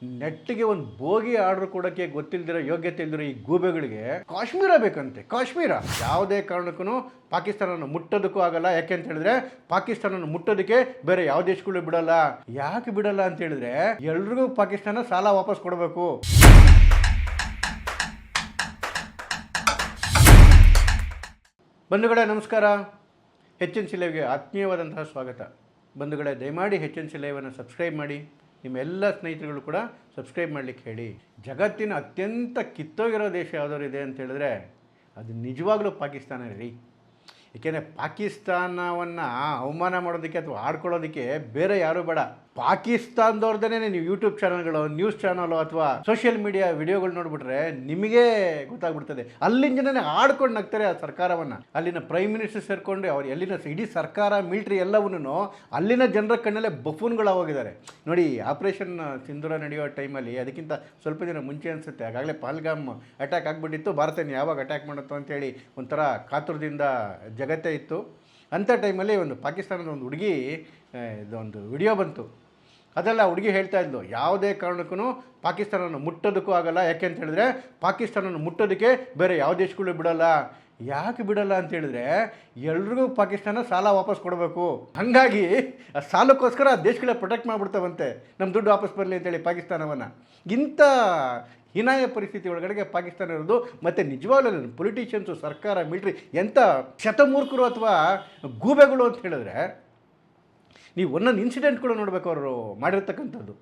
ನೆಟ್ಟಿಗೆ ಒಂದು bogie order ಕೊಡೋಕ್ಕೆ ಗೊತ್ತಿಲ್ದಿರೋ ಯೋಗ್ಯತೆ ಇಲ್ದಿರೋ ಈ ಗೂಬೆಗಳಿಗೆ ಕಾಶ್ಮೀರ ಬೇಕಂತೆ. ಕಾಶ್ಮೀರ ಯಾವುದೇ ಕಾರಣಕ್ಕೂ ಪಾಕಿಸ್ತಾನನ ಮುಟ್ಟೋದಕ್ಕೂ ಆಗಲ್ಲ. ಯಾಕೆ ಅಂತ ಹೇಳಿದ್ರೆ ಪಾಕಿಸ್ತಾನನ ಮುಟ್ಟೋದಕ್ಕೆ ಬೇರೆ ಯಾವ ದೇಶಗಳು ಬಿಡಲ್ಲ. ಯಾಕೆ ಬಿಡಲ್ಲ ಅಂತ ಹೇಳಿದ್ರೆ ಎಲ್ರಿಗೂ ಪಾಕಿಸ್ತಾನ ಸಾಲ ವಾಪಸ್ ಕೊಡಬೇಕು. ಬಂಧುಗಳೇ ನಮಸ್ಕಾರ. HNC ಲೈವ್ಗೆ ಆತ್ಮೀಯವಾದಂತಹ ಸ್ವಾಗತ. ಬಂಧುಗಳೇ ದಯಮಾಡಿ HNC ಲೈವನ್ನು ಸಬ್ಸ್ಕ್ರೈಬ್ ಮಾಡಿ. ನಿಮ್ಮ ಎಲ್ಲ ಸ್ನೇಹಿತರುಗಳು ಕೂಡ ಸಬ್ಸ್ಕ್ರೈಬ್ ಮಾಡಲಿಕ್ಕೆ ಹೇಳಿ. ಜಗತ್ತಿನ ಅತ್ಯಂತ ಕಿತ್ತೋಗಿರೋ ದೇಶ ಯಾವುದಾದ್ರು ಇದೆ ಅಂತ ಹೇಳಿದ್ರೆ ಅದು ನಿಜವಾಗ್ಲೂ ಪಾಕಿಸ್ತಾನ ರೀ. ಏಕೆಂದರೆ ಪಾಕಿಸ್ತಾನವನ್ನು ಅವಮಾನ ಮಾಡೋದಕ್ಕೆ ಅಥವಾ ಆಡ್ಕೊಳ್ಳೋದಕ್ಕೆ ಬೇರೆ ಯಾರೂ ಬೇಡ. ಪಾಕಿಸ್ತಾನದವ್ರದೇ ನೀವು ಯೂಟ್ಯೂಬ್ ಚಾನಲ್ಗಳು, ನ್ಯೂಸ್ ಚಾನಲು ಅಥವಾ ಸೋಷಿಯಲ್ ಮೀಡಿಯಾ ವಿಡಿಯೋಗಳು ನೋಡಿಬಿಟ್ರೆ ನಿಮಗೇ ಗೊತ್ತಾಗ್ಬಿಡ್ತದೆ. ಅಲ್ಲಿನ ಜನನೇ ಆಡ್ಕೊಂಡು ನಗ್ತಾರೆ ಆ ಸರ್ಕಾರವನ್ನು. ಅಲ್ಲಿನ ಪ್ರೈಮ್ ಮಿನಿಸ್ಟರ್ ಸೇರಿಕೊಂಡು ಅವ್ರು ಎಲ್ಲಿನ ಇಡೀ ಸರ್ಕಾರ ಮಿಲಿಟ್ರಿ ಎಲ್ಲವನ್ನೂ ಅಲ್ಲಿನ ಜನರ ಕಣ್ಣಲ್ಲೇ ಬಫೂನ್ಗಳಾಗಿದ್ದಾರೆ ನೋಡಿ. ಆಪರೇಷನ್ ಸಿಂಧೂರ ನಡೆಯೋ ಟೈಮಲ್ಲಿ ಅದಕ್ಕಿಂತ ಸ್ವಲ್ಪ ದಿನ ಮುಂಚೆ ಅನಿಸುತ್ತೆ, ಆಗಾಗಲೇ ಪಹಲ್ಗಾಮ್ ಅಟ್ಯಾಕ್ ಆಗಿಬಿಟ್ಟಿತ್ತು. ಭಾರತನ ಯಾವಾಗ ಅಟ್ಯಾಕ್ ಮಾಡುತ್ತೋ ಅಂತೇಳಿ ಒಂಥರ ಕಾತುರದಿಂದ ಜಗತ್ತೇ ಇತ್ತು. ಅಂಥ ಟೈಮಲ್ಲಿ ಒಂದು ಪಾಕಿಸ್ತಾನದ ಒಂದು ಹುಡುಗಿ ಇದೊಂದು ವಿಡಿಯೋ ಬಂತು. ಅದೆಲ್ಲ ಹುಡುಗಿ ಹೇಳ್ತಾ ಇದ್ಲು, ಯಾವುದೇ ಕಾರಣಕ್ಕೂ ಪಾಕಿಸ್ತಾನನ ಮುಟ್ಟೋದಕ್ಕೂ ಆಗಲ್ಲ. ಯಾಕೆ ಅಂತ ಹೇಳಿದ್ರೆ ಪಾಕಿಸ್ತಾನನ ಮುಟ್ಟೋದಕ್ಕೆ ಬೇರೆ ಯಾವ ದೇಶಗಳು ಬಿಡಲ್ಲ. ಯಾಕೆ ಬಿಡಲ್ಲ ಅಂತ ಹೇಳಿದ್ರೆ ಎಲ್ರಿಗೂ ಪಾಕಿಸ್ತಾನ ಸಾಲ ವಾಪಸ್ ಕೊಡಬೇಕು. ಹಾಗಾಗಿ ಆ ಸಾಲಕ್ಕೋಸ್ಕರ ಆ ದೇಶಗಳೇ ಪ್ರೊಟೆಕ್ಟ್ ಮಾಡಿಬಿಡ್ತಾವಂತೆ, ನಮ್ಮ ದುಡ್ಡು ವಾಪಸ್ ಬರಲಿ ಅಂತೇಳಿ ಪಾಕಿಸ್ತಾನವನ್ನು. ಇಂಥ ಹೀನಾಯ ಪರಿಸ್ಥಿತಿ ಒಳಗಡೆಗೆ ಪಾಕಿಸ್ತಾನ ಇರೋದು. ಮತ್ತು ನಿಜವಾಗ್ಲೂ ಪೊಲಿಟಿಷಿಯನ್ಸು, ಸರ್ಕಾರ, ಮಿಲಿಟ್ರಿ ಎಂಥ ಶತಮೂರ್ಖರು ಅಥವಾ ಗೂಬೆಗಳು ಅಂತ ಹೇಳಿದ್ರೆ ನೀವು ಒಂದೊಂದು ಇನ್ಸಿಡೆಂಟ್ಗಳು ನೋಡಬೇಕು ಅವರು ಮಾಡಿರ್ತಕ್ಕಂಥದ್ದು.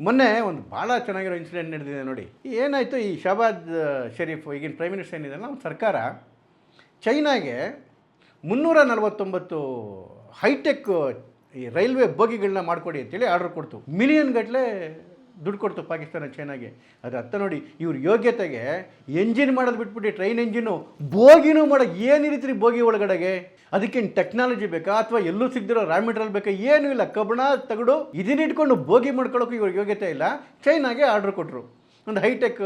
ಮೊನ್ನೆ ಒಂದು ಭಾಳ ಚೆನ್ನಾಗಿರೋ ಇನ್ಸಿಡೆಂಟ್ ನಡೆದಿದೆ ನೋಡಿ. ಏನಾಯಿತು, ಈ ಶಹಬಾಜ್ ಶರೀಫ್ ಈಗಿನ ಪ್ರೈಮ್ ಮಿನಿಸ್ಟರ್ ಏನಿದೆಲ್ಲ ನಮ್ಮ ಸರ್ಕಾರ ಚೈನಾಗೆ 349 ಹೈಟೆಕ್ ಈ ರೈಲ್ವೆ ಬೋಗಿಗಳನ್ನ ಮಾಡಿಕೊಡಿ ಅಂತೇಳಿ ಆರ್ಡರ್ ಕೊಡ್ತು. ಮಿಲಿಯನ್ ಗಟ್ಟಲೆ ದುಡ್ಡು ಕೊಡ್ತು ಪಾಕಿಸ್ತಾನ ಚೈನಾಗೆ. ಅದು ಅರ್ಥ ನೋಡಿ, ಇವ್ರ ಯೋಗ್ಯತೆಗೆ ಎಂಜಿನ್ ಮಾಡೋದು ಬಿಟ್ಬಿಟ್ಟು ಟ್ರೈನ್ ಎಂಜಿನು ಬೋಗಿನೂ ಮಾಡೋಕ್ಕೆ ಏನಿರಿತ್ರಿ ಬೋಗಿ ಒಳಗಡೆಗೆ. ಅದಕ್ಕೇನು ಟೆಕ್ನಾಲಜಿ ಬೇಕಾ ಅಥವಾ ಎಲ್ಲೂ ಸಿಗದಿರೋ ರಾ ಮೆಟೀರಿಯಲ್ ಬೇಕಾ? ಏನೂ ಇಲ್ಲ. ಕಬ್ಬಣ ತಗಡು ಇದನ್ನ ಇಟ್ಕೊಂಡು ಬೋಗಿ ಮಾಡ್ಕೊಳ್ಳೋಕೆ ಇವ್ರಿಗೆ ಯೋಗ್ಯತೆ ಇಲ್ಲ. ಚೈನಾಗೆ ಆರ್ಡ್ರ್ ಕೊಟ್ಟರು, ಒಂದು ಹೈಟೆಕ್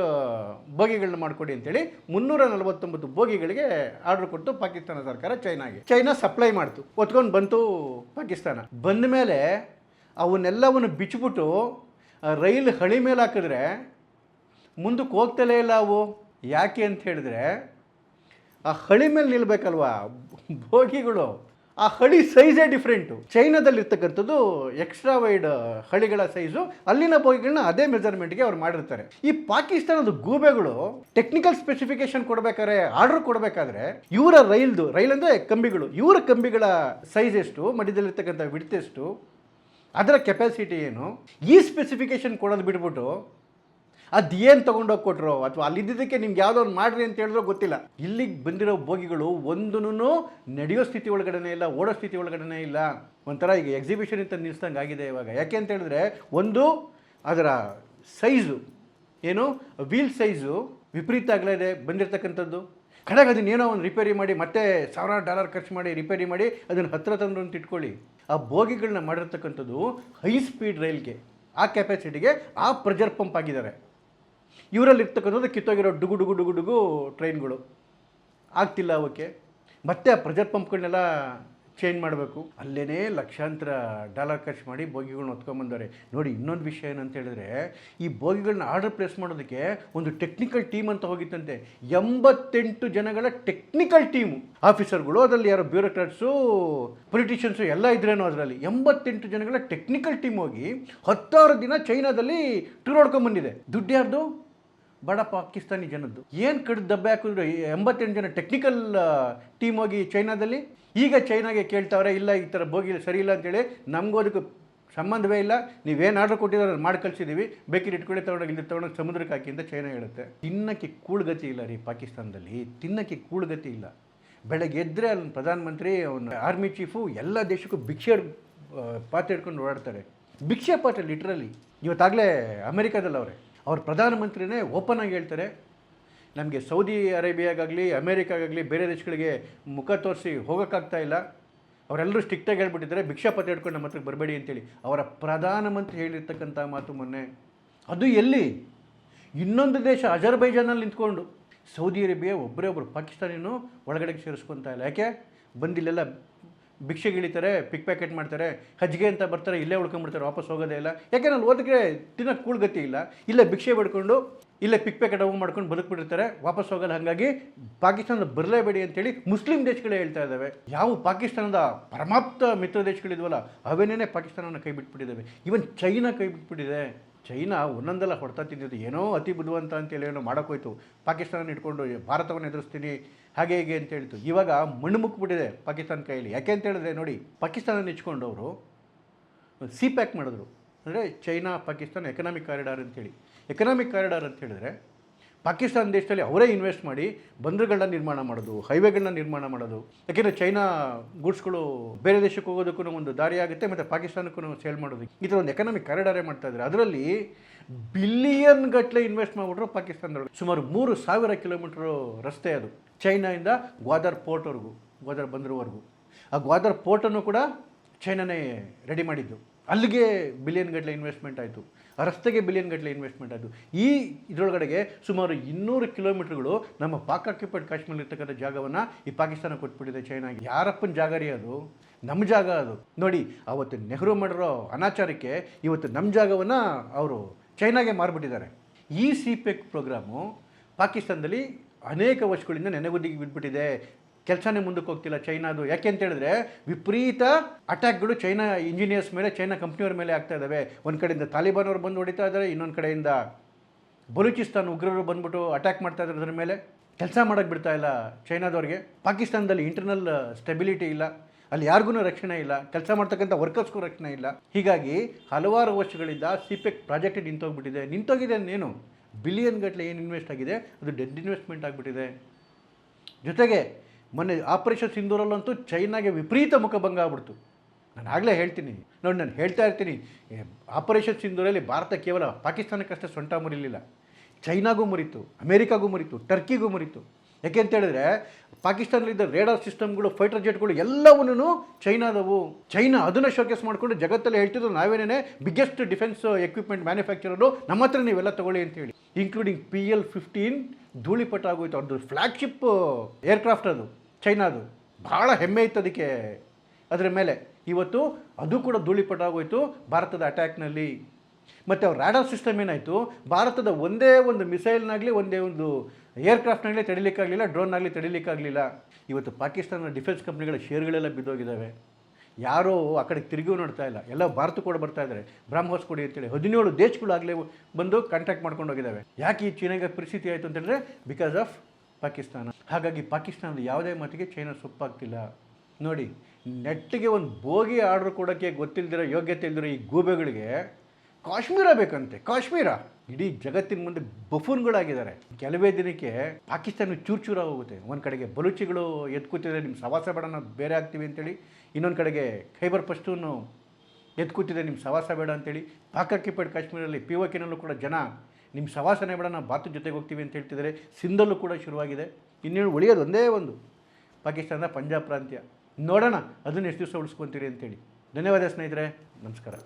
ಬೋಗಿಗಳನ್ನ ಮಾಡಿಕೊಡಿ ಅಂತೇಳಿ 349 ಬೋಗಿಗಳಿಗೆ ಆರ್ಡ್ರ್ ಕೊಟ್ಟು ಪಾಕಿಸ್ತಾನ ಸರ್ಕಾರ ಚೈನಾಗೆ. ಚೈನಾ ಸಪ್ಲೈ ಮಾಡ್ತು, ಹೊತ್ಕೊಂಡು ಬಂತು ಪಾಕಿಸ್ತಾನ. ಬಂದ ಮೇಲೆ ಅವನ್ನೆಲ್ಲವನ್ನು ಬಿಚ್ಚಿಬಿಟ್ಟು ರೈಲ್ ಹಳಿ ಮೇಲೆ ಹಾಕಿದ್ರೆ ಮುಂದಕ್ಕೆ ಹೋಗ್ತಲೇ ಇಲ್ಲ ಅವು. ಯಾಕೆ ಅಂತ ಹೇಳಿದ್ರೆ ಆ ಹಳಿ ಮೇಲೆ ನಿಲ್ಬೇಕಲ್ವಾ ಬೋಗಿಗಳು. ಆ ಹಳಿ ಸೈಜೇ ಡಿಫ್ರೆಂಟು. ಚೈನಾದಲ್ಲಿರ್ತಕ್ಕಂಥದ್ದು ಎಕ್ಸ್ಟ್ರಾ ವೈಡ್ ಹಳಿಗಳ ಸೈಜು, ಅಲ್ಲಿನ ಬೋಗಿಗಳನ್ನ ಅದೇ ಮೆಜರ್ಮೆಂಟ್ಗೆ ಅವ್ರು ಮಾಡಿರ್ತಾರೆ. ಈ ಪಾಕಿಸ್ತಾನದ ಗೂಬೆಗಳು ಟೆಕ್ನಿಕಲ್ ಸ್ಪೆಸಿಫಿಕೇಶನ್ ಕೊಡಬೇಕಾದ್ರೆ, ಆರ್ಡರ್ ಕೊಡಬೇಕಾದ್ರೆ ಇವರ ರೈಲ್ ಅಂದರೆ ಕಂಬಿಗಳು, ಇವರ ಕಂಬಿಗಳ ಸೈಜ್ ಎಷ್ಟು, ಮಧ್ಯದಲ್ಲಿರ್ತಕ್ಕಂಥ ವಿಡ್ತ್ ಎಷ್ಟು, ಅದರ ಕೆಪಾಸಿಟಿ ಏನು, ಈ ಸ್ಪೆಸಿಫಿಕೇಷನ್ ಕೊಡೋದು ಬಿಟ್ಬಿಟ್ಟು ಅದೇನು ತೊಗೊಂಡೋಗಿ ಕೊಟ್ಟರು ಅಥವಾ ಅಲ್ಲಿದ್ದಕ್ಕೆ ನಿಮ್ಗೆ ಯಾವುದೋ ಒಂದು ಮಾಡಿರಿ ಅಂತ ಹೇಳಿದ್ರೋ ಗೊತ್ತಿಲ್ಲ. ಇಲ್ಲಿಗೆ ಬಂದಿರೋ ಬೋಗಿಗಳು ಒಂದೂ ನಡೆಯೋ ಸ್ಥಿತಿ ಒಳಗಡೆ ಇಲ್ಲ, ಓಡೋ ಸ್ಥಿತಿ ಒಳಗಡೆ ಇಲ್ಲ. ಒಂಥರ ಈಗ ಎಕ್ಸಿಬಿಷನ್ ಅಂತ ನಿಲ್ಲಿಸ್ದಂಗೆ ಆಗಿದೆ ಇವಾಗ. ಯಾಕೆ ಅಂತ ಹೇಳಿದ್ರೆ ಒಂದು ಅದರ ಸೈಜು ಏನು, ವೀಲ್ ಸೈಜು ವಿಪರೀತ ಆಗಲಿದೆ ಬಂದಿರತಕ್ಕಂಥದ್ದು. ಕಡೆಗೆ ಅದನ್ನೇನೋ ಒಂದು ರಿಪೇರಿ ಮಾಡಿ ಮತ್ತೆ $1,000 ಖರ್ಚು ಮಾಡಿ ರಿಪೇರಿ ಮಾಡಿ ಅದನ್ನು ಹತ್ತಿರ ತಂದು ಅಂತ ಇಟ್ಕೊಳ್ಳಿ. ಆ ಬೋಗಿಗಳನ್ನ ಮಾಡಿರ್ತಕ್ಕಂಥದ್ದು ಹೈ ಸ್ಪೀಡ್ ರೈಲ್ಗೆ, ಆ ಕೆಪಾಸಿಟಿಗೆ ಆ ಪ್ರೆಜರ್ ಪಂಪ್ ಆಗಿದ್ದಾರೆ. ಇವರಲ್ಲಿರ್ತಕ್ಕಂಥದ್ದು ಕಿತ್ತೋಗಿರೋ ಡುಗು ಡುಗು ಡುಗು ಡುಗು ಟ್ರೈನ್ಗಳು ಆಗ್ತಿಲ್ಲ ಅವಕ್ಕೆ. ಮತ್ತೆ ಆ ಪ್ರೆಜರ್ ಪಂಪ್ಗಳನ್ನೆಲ್ಲ ಚೇಂಜ್ ಮಾಡಬೇಕು. ಅಲ್ಲೇ ಲಕ್ಷಾಂತರ $1 ಖರ್ಚು ಮಾಡಿ ಬೋಗಿಗಳನ್ನ ಹೊತ್ಕೊಂಬಂದವ್ರೆ ನೋಡಿ. ಇನ್ನೊಂದು ವಿಷಯ ಏನಂತ ಹೇಳಿದ್ರೆ, ಈ ಬೋಗಿಗಳನ್ನ ಆರ್ಡರ್ ಪ್ಲೇಸ್ ಮಾಡೋದಕ್ಕೆ ಒಂದು ಟೆಕ್ನಿಕಲ್ ಟೀಮ್ ಅಂತ ಹೋಗಿತ್ತಂತೆ. 88 ಜನಗಳ ಟೆಕ್ನಿಕಲ್ ಟೀಮು, ಆಫೀಸರ್ಗಳು, ಅದರಲ್ಲಿ ಯಾರೋ ಬ್ಯೂರೋಕ್ರಾಟ್ಸು, ಪೊಲಿಟಿಷಿಯನ್ಸು ಎಲ್ಲ ಇದ್ರೇನೋ ಅದರಲ್ಲಿ. 88 ಜನಗಳ ಟೆಕ್ನಿಕಲ್ ಟೀಮ್ ಹೋಗಿ 16 ದಿನ ಚೈನಾದಲ್ಲಿ ಟೂರ್ ಹೊಡ್ಕೊಂಬಂದಿದೆ. ದುಡ್ಡು ಯಾರ್ದು? ಬಡ ಪಾಕಿಸ್ತಾನಿ ಜನದ್ದು. ಏನು ಕಡಿದು ದಬ್ಬೆ ಹಾಕಿದ್ರು 88 ಜನ ಟೆಕ್ನಿಕಲ್ ಟೀಮ್ ಹೋಗಿ ಚೈನಾದಲ್ಲಿ. ಈಗ ಚೈನಾಗೆ ಕೇಳ್ತಾವ್ರೆ, ಇಲ್ಲ ಈ ಥರ ಬೋಗಿ ಸರಿ ಇಲ್ಲ ಅಂತೇಳಿ. ನಮಗೂ ಅದಕ್ಕೆ ಸಂಬಂಧವೇ ಇಲ್ಲ, ನೀವೇನು ಆರ್ಡರ್ ಕೊಟ್ಟಿದ್ದಾರೆ ಮಾಡಿ ಕಳಿಸಿದ್ದೀವಿ, ಬೇಕಿದ್ರೆ ಇಟ್ಕೊಳ್ಳಿ, ತೊಗೊಂಡೋಗಿ ಇಲ್ಲಿ ತೊಗೊಂಡೋಗಿ ಸಮುದ್ರಕ್ಕೆ ಹಾಕಿ ಅಂತ ಚೈನಾ ಹೇಳುತ್ತೆ. ತಿನ್ನಕ್ಕೆ ಕೂಳ್ಗತಿ ಇಲ್ಲ ರೀ ಪಾಕಿಸ್ತಾನದಲ್ಲಿ, ತಿನ್ನಕ್ಕೆ ಕೂಳ್ಗತಿ ಇಲ್ಲ. ಬೆಳಗ್ಗೆ ಎದ್ದರೆ ಅಲ್ಲಿ ಪ್ರಧಾನಮಂತ್ರಿ, ಅವನ ಆರ್ಮಿ ಚೀಫು ಎಲ್ಲ ದೇಶಕ್ಕೂ ಭಿಕ್ಷೆ ಪಾತ್ರೆ ಇಟ್ಕೊಂಡು ಓಡಾಡ್ತಾರೆ. ಭಿಕ್ಷೆ ಪಾತ್ರೆ ಲಿಟ್ರಲಿ. ಇವತ್ತಾಗಲೇ ಅಮೆರಿಕಾದಲ್ಲಿ ಅವ್ರ ಪ್ರಧಾನಮಂತ್ರಿನೇ ಓಪನ್ ಆಗಿ ಹೇಳ್ತಾರೆ, ನಮಗೆ ಸೌದಿ ಅರೇಬಿಯಾಗಾಗಲಿ ಅಮೇರಿಕಾಗಾಗಲಿ ಬೇರೆ ದೇಶಗಳಿಗೆ ಮುಖ ತೋರಿಸಿ ಹೋಗೋಕ್ಕಾಗ್ತಾ ಇಲ್ಲ, ಅವರೆಲ್ಲರೂ ಸ್ಟ್ರಿಕ್ಟಾಗಿ ಹೇಳ್ಬಿಟ್ಟಿದ್ದಾರೆ, ಭಿಕ್ಷಾಪತ್ರ ಹಿಡ್ಕೊಂಡು ನಮ್ಮ ಹತ್ರಕ್ಕೆ ಬರಬೇಡಿ ಅಂತೇಳಿ. ಅವರ ಪ್ರಧಾನಮಂತ್ರಿ ಹೇಳಿರ್ತಕ್ಕಂಥ ಮಾತು ಮೊನ್ನೆ. ಅದು ಎಲ್ಲಿ? ಇನ್ನೊಂದು ದೇಶ ಅಜರ್ಬೈಜಾನಲ್ಲಿ ನಿಂತ್ಕೊಂಡು. ಸೌದಿ ಅರೇಬಿಯಾ ಒಬ್ಬರೇ ಒಬ್ಬರು ಪಾಕಿಸ್ತಾನಿನೂ ಒಳಗಡೆಗೆ ಸೇರಿಸ್ಕೊತಾ ಇಲ್ಲ. ಯಾಕೆ? ಬಂದಿಲ್ಲೆಲ್ಲ ಭಿಕ್ಷೆಗಿಳಿತಾರೆ, ಪಿಕ್ ಪ್ಯಾಕೆಟ್ ಮಾಡ್ತಾರೆ, ಹಜ್ಗೆ ಅಂತ ಬರ್ತಾರೆ, ಇಲ್ಲೇ ಉಳ್ಕೊಂಡ್ಬಿಡ್ತಾರೆ, ವಾಪಸ್ ಹೋಗೋದೇ ಇಲ್ಲ. ಯಾಕೆಂದ್ರೆ ಅಲ್ಲಿ ಹೋದಕ್ಕೆ ತಿನ್ನೋಕ್ಕೆ ಕೂಳ್ಗತಿ ಇಲ್ಲ, ಇಲ್ಲೇ ಭಿಕ್ಷೆ ಪಡ್ಕೊಂಡು ಇಲ್ಲೇ ಪಿಕ್ ಪ್ಯಾಕೆಟ್ ಅವು ಮಾಡ್ಕೊಂಡು ಬದುಕ್ಬಿಟ್ಟಿರ್ತಾರೆ, ವಾಪಸ್ ಹೋಗಲ್ಲ. ಹಾಗಾಗಿ ಪಾಕಿಸ್ತಾನದ ಬರಲೇಬೇಡಿ ಅಂತೇಳಿ ಮುಸ್ಲಿಂ ದೇಶಗಳೇ ಹೇಳ್ತಾ ಇದ್ದಾವೆ. ಯಾವ ಪಾಕಿಸ್ತಾನದ ಪರಮಾಪ್ತ ಮಿತ್ರ ದೇಶಗಳಿದ್ವಲ್ಲ ಅವೇನೇ ಪಾಕಿಸ್ತಾನವನ್ನು ಕೈ ಬಿಟ್ಬಿಟ್ಟಿದ್ದಾವೆ. ಇವನ್ ಚೈನಾ ಕೈ ಬಿಟ್ಬಿಟ್ಟಿದೆ. ಚೈನಾ ಒಂದೊಂದೆಲ್ಲ ಹೊಡ್ತಾ ತಿಂದಿದ್ದು, ಏನೋ ಅತಿ ಬುದ್ಧಿವಂತ ಅಂತೇಳಿ ಏನೋ ಮಾಡೋಕ್ಕೋಯ್ತು, ಪಾಕಿಸ್ತಾನ ಇಟ್ಕೊಂಡು ಭಾರತವನ್ನು ಎದುರಿಸ್ತೀನಿ ಹಾಗೆ ಹೀಗೆ ಅಂತ ಹೇಳ್ತು. ಇವಾಗ ಮಣ್ಣು ಮುಕ್ಬಿಟ್ಟಿದೆ ಪಾಕಿಸ್ತಾನ ಕೈಯಲ್ಲಿ. ಯಾಕೆ ಅಂತ ಹೇಳಿದ್ರೆ ನೋಡಿ, ಪಾಕಿಸ್ತಾನ ನೆಚ್ಕೊಂಡು ಅವರು ಸಿ ಪ್ಯಾಕ್ ಮಾಡಿದ್ರು, ಅಂದರೆ ಚೈನಾ ಪಾಕಿಸ್ತಾನ ಎಕನಾಮಿಕ್ ಕಾರಿಡಾರ್ ಅಂತೇಳಿ. ಎಕನಾಮಿಕ್ ಕಾರಿಡಾರ್ ಅಂತ ಹೇಳಿದ್ರೆ ಪಾಕಿಸ್ತಾನ ದೇಶದಲ್ಲಿ ಅವರೇ ಇನ್ವೆಸ್ಟ್ ಮಾಡಿ ಬಂದರುಗಳನ್ನ ನಿರ್ಮಾಣ ಮಾಡೋದು, ಹೈವೇಗಳನ್ನ ನಿರ್ಮಾಣ ಮಾಡೋದು. ಯಾಕೆಂದರೆ ಚೈನಾ ಗೂಡ್ಸ್ಗಳು ಬೇರೆ ದೇಶಕ್ಕೆ ಹೋಗೋದಕ್ಕೂ ಒಂದು ದಾರಿ ಆಗುತ್ತೆ, ಮತ್ತು ಪಾಕಿಸ್ತಾನಕ್ಕೂ ಸೇಲ್ ಮಾಡೋದು. ಈ ಥರ ಒಂದು ಎಕನಾಮಿಕ್ ಕಾರಿಡಾರೇ ಮಾಡ್ತಾ ಇದ್ದಾರೆ. ಅದರಲ್ಲಿ ಬಿಲಿಯನ್ ಗಟ್ಟಲೆ ಇನ್ವೆಸ್ಟ್ ಮಾಡಿಬಿಟ್ರು ಪಾಕಿಸ್ತಾನದೊಳಗೆ. ಸುಮಾರು 3,000 ಕಿಲೋಮೀಟ್ರು ರಸ್ತೆ ಅದು, ಚೈನಾಯಿಂದ ಗ್ವಾದರ್ ಪೋರ್ಟ್ವರೆಗೂ, ಗ್ವಾದರ್ ಬಂದರುವರೆಗೂ. ಆ ಗ್ವಾದರ್ ಪೋರ್ಟನ್ನು ಕೂಡ ಚೈನಾನೇ ರೆಡಿ ಮಾಡಿದ್ದು. ಅಲ್ಲಿಗೆ ಬಿಲಿಯನ್ ಗಟ್ಟಲೆ ಇನ್ವೆಸ್ಟ್ಮೆಂಟ್ ಆಯಿತು, ಆ ರಸ್ತೆಗೆ ಬಿಲಿಯನ್ ಗಟ್ಟಲೆ ಇನ್ವೆಸ್ಟ್ಮೆಂಟ್ ಆಯಿತು. ಈ ಇದರೊಳಗಡೆಗೆ ಸುಮಾರು 200 ಕಿಲೋಮೀಟ್ರ್ಗಳು ನಮ್ಮ ಪಾಕ್ ಆಕ್ಯುಪೈಡ್ ಕಾಶ್ಮೀರಲ್ಲಿರ್ತಕ್ಕಂಥ ಜಾಗವನ್ನು ಈ ಪಾಕಿಸ್ತಾನ ಕೊಟ್ಬಿಟ್ಟಿದೆ ಚೈನಾಗೆ. ಯಾರಪ್ಪನ ಜಾಗ ರೀ ಅದು? ನಮ್ಮ ಜಾಗ ಅದು. ನೋಡಿ, ಅವತ್ತು ನೆಹರು ಮಾಡಿರೋ ಅನಾಚಾರಕ್ಕೆ ಇವತ್ತು ನಮ್ಮ ಜಾಗವನ್ನು ಅವರು ಚೈನಾಗೆ ಮಾರಿಬಿಟ್ಟಿದ್ದಾರೆ. ಈ ಸಿಪೆಕ್ ಪ್ರೋಗ್ರಾಮು ಪಾಕಿಸ್ತಾನದಲ್ಲಿ ಅನೇಕ ವರ್ಷಗಳಿಂದ ನೆನೆಗುದಿಗೆ ಬಿದ್ದುಬಿಟ್ಟಿದೆ. ಕೆಲಸನೇ ಮುಂದಕ್ಕೆ ಹೋಗ್ತಿಲ್ಲ ಚೈನಾದು. ಯಾಕೆ ಅಂತ ಹೇಳಿದ್ರೆ ವಿಪರೀತ ಅಟ್ಯಾಕ್ಗಳು ಚೈನಾ ಇಂಜಿನಿಯರ್ಸ್ ಮೇಲೆ, ಚೈನಾ ಕಂಪ್ನಿಯವ್ರ ಮೇಲೆ ಆಗ್ತಾ ಇದ್ದಾವೆ. ಒಂದು ಕಡೆಯಿಂದ ತಾಲಿಬಾನ್ ಅವರು ಬಂದು ಹೊಡಿತಾ ಇದ್ದಾರೆ, ಇನ್ನೊಂದು ಕಡೆಯಿಂದ ಬಲೂಚಿಸ್ತಾನ್ ಉಗ್ರರು ಬಂದ್ಬಿಟ್ಟು ಅಟ್ಯಾಕ್ ಮಾಡ್ತಾ ಇದ್ದಾರೆ. ಅದರ ಮೇಲೆ ಕೆಲಸ ಮಾಡೋಕ್ಕೆ ಬಿಡ್ತಾ ಇಲ್ಲ ಚೈನಾದವ್ರಿಗೆ. ಪಾಕಿಸ್ತಾನದಲ್ಲಿ ಇಂಟರ್ನಲ್ ಸ್ಟೆಬಿಲಿಟಿ ಇಲ್ಲ, ಅಲ್ಲಿ ಯಾರಿಗೂ ರಕ್ಷಣೆ ಇಲ್ಲ, ಕೆಲಸ ಮಾಡ್ತಕ್ಕಂಥ ವರ್ಕರ್ಸ್ಗೂ ರಕ್ಷಣೆ ಇಲ್ಲ. ಹೀಗಾಗಿ ಹಲವಾರು ವರ್ಷಗಳಿಂದ ಸಿಪೆಕ್ ಪ್ರಾಜೆಕ್ಟ್ ನಿಂತೋಗಿದೆ. ಏನು ಬಿಲಿಯನ್ ಗಟ್ಟಲೆ ಏನು ಇನ್ವೆಸ್ಟ್ ಆಗಿದೆ ಅದು ಡೆಡ್ ಇನ್ವೆಸ್ಟ್ಮೆಂಟ್ ಆಗಿಬಿಟ್ಟಿದೆ. ಜೊತೆಗೆ ಮೊನ್ನೆ ಆಪರೇಷನ್ ಸಿಂಧೂರಲ್ಲಂತೂ ಚೈನಾಗೆ ವಿಪರೀತ ಮುಖಭಂಗ ಆಗ್ಬಿಡ್ತು. ನಾನು ಆಗಲೇ ಹೇಳ್ತೀನಿ ನೋಡಿ, ನಾನು ಹೇಳ್ತಾ ಇರ್ತೀನಿ, ಆಪರೇಷನ್ ಸಿಂಧೂರಲ್ಲಿ ಭಾರತ ಕೇವಲ ಪಾಕಿಸ್ತಾನಕ್ಕಷ್ಟೇ ಸೊಂಟ ಮುರಿಲಿಲ್ಲ, ಚೈನಾಗೂ ಮುರಿತು, ಅಮೇರಿಕಾಗೂ ಮುರಿತು, ಟರ್ಕಿಗೂ ಮುರಿತು. ಯಾಕೆ ಅಂತ ಹೇಳಿದ್ರೆ ಪಾಕಿಸ್ತಾನದಲ್ಲಿದ್ದ ರೇಡಾರ್ ಸಿಸ್ಟಮ್ಗಳು, ಫೈಟರ್ ಜೆಟ್ಗಳು ಎಲ್ಲವನ್ನೂ ಚೈನಾದವು. ಚೈನಾ ಅದನ್ನು ಶೋಕೇಸ್ ಮಾಡಿಕೊಂಡು ಜಗತ್ತಲ್ಲಿ ಹೇಳ್ತಿದ್ರು, ನಾವೇನೇ ಬಿಗ್ಗೆಸ್ಟ್ ಡಿಫೆನ್ಸ್ ಎಕ್ವಿಪ್ಮೆಂಟ್ ಮ್ಯಾನುಫ್ಯಾಕ್ಚರರು, ನಮ್ಮ ಹತ್ರ ನೀವೆಲ್ಲ ತೊಗೊಳ್ಳಿ ಅಂತೇಳಿ. ಇನ್ಕ್ಲೂಡಿಂಗ್ PL-15 ಧೂಳಿಪಟ ಆಗೋಯ್ತು. ಅವ್ರದ್ದು ಫ್ಲ್ಯಾಗ್ಶಿಪ್ ಏರ್ಕ್ರಾಫ್ಟ್ ಅದು ಚೈನಾದು. ಭಾಳ ಹೆಮ್ಮೆ ಇತ್ತು ಅದಕ್ಕೆ ಅದರ ಮೇಲೆ. ಇವತ್ತು ಅದು ಕೂಡ ಧೂಳಿಪಟ ಆಗೋಯ್ತು ಭಾರತದ ಅಟ್ಯಾಕ್ನಲ್ಲಿ. ಮತ್ತು ಅವ್ರ ರಾಡಾರ್ ಸಿಸ್ಟಮ್ ಏನಾಯಿತು, ಭಾರತದ ಒಂದೇ ಒಂದು ಮಿಸೈಲ್ನಾಗಲಿ, ಒಂದೇ ಒಂದು ಏರ್ಕ್ರಾಫ್ಟ್ನಾಗಲಿ ತಡಿಲಿಕ್ಕಾಗಲಿಲ್ಲ, ಡ್ರೋನ್ನಾಗಲಿ ತಡಿಲಿಕ್ಕಾಗಲಿಲ್ಲ. ಇವತ್ತು ಪಾಕಿಸ್ತಾನದ ಡಿಫೆನ್ಸ್ ಕಂಪ್ನಿಗಳ ಶೇರ್ಗಳೆಲ್ಲ ಬಿದ್ದೋಗಿದ್ದಾವೆ. ಯಾರೋ ಆ ಕಡೆ ತಿರುಗಿಯೂ ನೋಡ್ತಾ ಇಲ್ಲ, ಎಲ್ಲ ಭಾರತ ಕೂಡ ಬರ್ತಾ ಇದ್ದಾರೆ ಬ್ರಹ್ಮೋಸ್ ಕೊಡಿ ಅಂತೇಳಿ. 17 ದೇಶಗಳು ಆಗಲೇ ಬಂದು ಕಾಂಟ್ಯಾಕ್ಟ್ ಮಾಡ್ಕೊಂಡು ಹೋಗಿದ್ದಾವೆ. ಯಾಕೆ ಈ ಚೀನಾಗೆ ಪರಿಸ್ಥಿತಿ ಆಯಿತು ಅಂತಂದರೆ ಬಿಕಾಸ್ ಆಫ್ ಪಾಕಿಸ್ತಾನ. ಹಾಗಾಗಿ ಪಾಕಿಸ್ತಾನದ ಯಾವುದೇ ಮಾತಿಗೆ ಚೈನಾ ಸೊಪ್ಪಾಗ್ತಿಲ್ಲ. ನೋಡಿ, ನೆಟ್ಟಿಗೆ ಒಂದು ಬೋಗಿ ಆರ್ಡ್ರ್ ಕೊಡೋಕ್ಕೆ ಗೊತ್ತಿಲ್ಲದಿರೋ, ಯೋಗ್ಯತೆ ಇಲ್ದಿರೋ ಈ ಗೂಬೆಗಳಿಗೆ ಕಾಶ್ಮೀರ ಬೇಕಂತೆ. ಕಾಶ್ಮೀರ ಇಡೀ ಜಗತ್ತಿನ ಮುಂದೆ ಬಫೂನ್ಗಳಾಗಿದ್ದಾರೆ. ಕೆಲವೇ ದಿನಕ್ಕೆ ಪಾಕಿಸ್ತಾನ ಚೂರು ಹೋಗುತ್ತೆ. ಒಂದು ಕಡೆಗೆ ಬಲೂಚಿಗಳು ಎತ್ಕೂತಿದ್ರೆ ನಿಮ್ಮ ಸವಾಸ ಬೇಡ, ನಾವು ಬೇರೆ ಆಗ್ತೀವಿ ಅಂತೇಳಿ. ಇನ್ನೊಂದು ಕಡೆಗೆ ಖೈಬರ್ ಪಶ್ತೂನ್ ಎತ್ಕೂತಿದೆ, ನಿಮ್ಮ ಸವಾಸ ಬೇಡ ಅಂತೇಳಿ. ಪಾಕ್ ಆಕ್ಯುಪೈಡ್ ಕಾಶ್ಮೀರಲ್ಲಿ POKನಲ್ಲೂ ಕೂಡ ಜನ ನಿಮ್ಮ ಸವಾಸನೆ ಬೇಡ, ನಾವು ಭಾರತದ ಜೊತೆಗೆ ಹೋಗ್ತೀವಿ ಅಂತ ಹೇಳ್ತಿದ್ದಾರೆ. ಸಿಂಧಲ್ಲೂ ಕೂಡ ಶುರುವಾಗಿದೆ. ಇನ್ನೇನು ಉಳಿಯೋದು ಒಂದೇ ಒಂದು, ಪಾಕಿಸ್ತಾನದ ಪಂಜಾಬ್ ಪ್ರಾಂತ್ಯ. ನೋಡೋಣ ಅದನ್ನು ಎಷ್ಟು ದಿವಸ ಉಳಿಸ್ಕೊತೀರಿ ಅಂತೇಳಿ. ಧನ್ಯವಾದ ಸ್ನೇಹಿತರೆ, ನಮಸ್ಕಾರ.